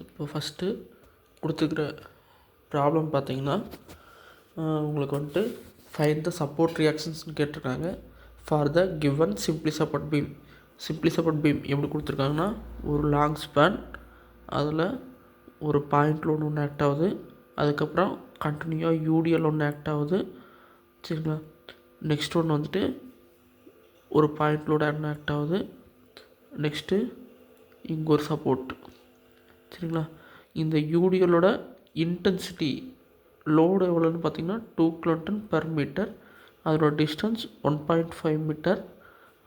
இப்போ ஃபஸ்ட்டு கொடுத்துருக்குற ப்ராப்ளம் பார்த்தீங்கன்னா உங்களுக்கு வந்துட்டு ஃபைண்ட் த சப்போர்ட் ரியாக்ஷன்ஸ்னு கேட்டிருக்காங்க for the given simply support beam. Simply support beam எப்படி கொடுத்துருக்காங்கன்னா, ஒரு லாங் ஸ்பேன், அதில் ஒரு பாயிண்ட் லோடு ஒன்று ஆக்ட் ஆகுது, அதுக்கப்புறம் கண்டினியூவாக யூடிஎல் ஒன்று ஆக்ட் ஆகுது, சரிங்களா. நெக்ஸ்ட் ஒன்று வந்துட்டு ஒரு பாயிண்ட் லோடு ஆக்ட் ஆகுது, நெக்ஸ்ட்டு இங்கே ஒரு சப்போர்ட், சரிங்களா. இந்த யூடிஎலோட இன்டென்சிட்டி லோடு எவ்வளோன்னு பார்த்தீங்கன்னா 2 kN per மீட்டர், அதோட டிஸ்டன்ஸ் 1.5 மீட்டர்.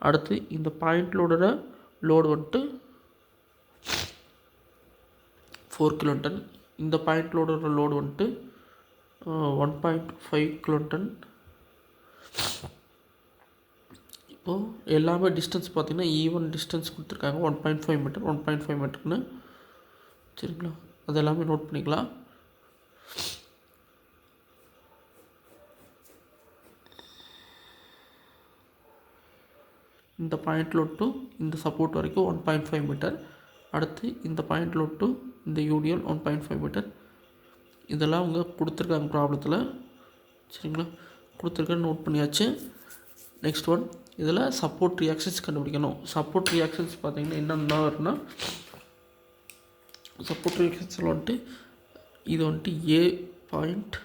அடுத்து இந்த பாயிண்ட் லோடோட லோடு வந்துட்டு 4 kN, இந்த பாயிண்ட் லோடோட லோடு வந்துட்டு 1.5 kN. இப்போது எல்லாமே டிஸ்டன்ஸ் பார்த்திங்கன்னா ஈவன் டிஸ்டன்ஸ் கொடுத்துருக்காங்க, 1.5 மீட்டர் 1.5 மீட்டர்னு, சரிங்களா. அது எல்லாமே நோட் பண்ணிக்கலாம். இந்த பாயிண்ட் லோட் டு இந்த சப்போர்ட் வரைக்கும் 1.5 மீட்டர், அடுத்து இந்த பாயிண்ட் லோட் டு இந்த யூடிஎல் 1.5 மீட்டர். இதெல்லாம் அவங்க கொடுத்துருக்காங்க ப்ராப்ளத்தில், சரிங்களா. கொடுத்துருக்க நோட் பண்ணியாச்சு. நெக்ஸ்ட் ஒன், இதில் சப்போர்ட் ரியாக்ஷன்ஸ் கண்டுபிடிக்கணும். சப்போர்ட் ரியாக்ஷன்ஸ் பார்த்திங்கன்னா என்னென்ன வரும்னா, சப்போர்ட் ரியாக்ஷன்ஸில் வந்துட்டு இது வந்துட்டு ஏ பாயிண்ட்,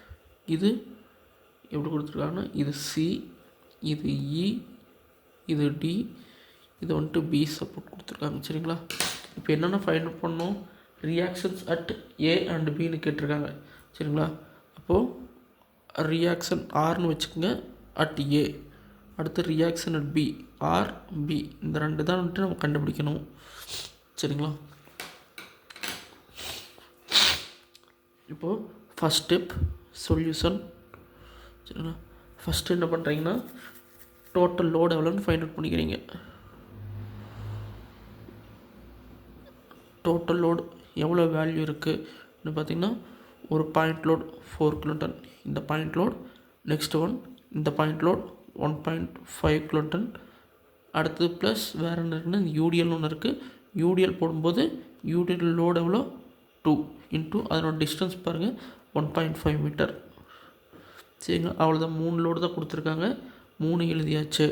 இது எப்படி கொடுத்துருக்காங்கன்னா இது சி, இது இ, இது டி, இது வந்துட்டு பி சப்போர்ட் கொடுத்துருக்காங்க, சரிங்களா. இப்போ என்னென்ன ஃபைண்ட் அவுட் பண்ணணும், ரியாக்ஷன்ஸ் அட் ஏ அண்ட் பின்னு கேட்டிருக்காங்க, சரிங்களா. அப்போது ரியாக்ஷன் ஆர்னு வச்சுக்கோங்க அட் ஏ, அடுத்து reaction at B R B, இந்த ரெண்டு தான் வந்துட்டு நம்ம கண்டுபிடிக்கணும், சரிங்களா. இப்போது ஃபஸ்ட் ஸ்டெப் சொல்யூஷன், சரிங்களா. ஃபஸ்ட்டு என்ன பண்ணுறீங்கன்னா, டோட்டல் லோடு எவ்வளோன்னு ஃபைண்ட் அவுட் பண்ணிக்கிறீங்க. டோட்டல் லோடு எவ்வளோ வேல்யூ இருக்குதுன்னு பார்த்தீங்கன்னா, ஒரு பாயிண்ட் லோட் 4 kN, இந்த பாயிண்ட் லோட், நெக்ஸ்ட் ஒன் இந்த பாயிண்ட் லோட் 1.5 kN, அடுத்தது ப்ளஸ் வேறு என்ன இருக்குன்னா இந்த யூடிஎல் ஒன்று இருக்குது. யூடிஎல் போடும்போது யூடிஎல் லோடு எவ்வளோ 2 இன்ட்டு அதனோட டிஸ்டன்ஸ் பாருங்கள் 1.5 மீட்டர், சரிங்களா. அவ்வளோதான், 3 லோடு தான் கொடுத்துருக்காங்க, 3 எழுதியாச்சு.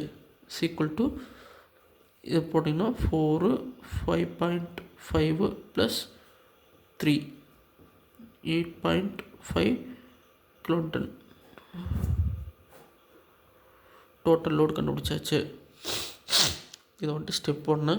சீக்குவல் டு இது போட்டிங்கன்னா 4 5.5 ப்ளஸ் 3 8.5 kN. டோட்டல் லோடு கண்டுபிடிச்சாச்சு. இது வந்துட்டு ஸ்டெப் 1.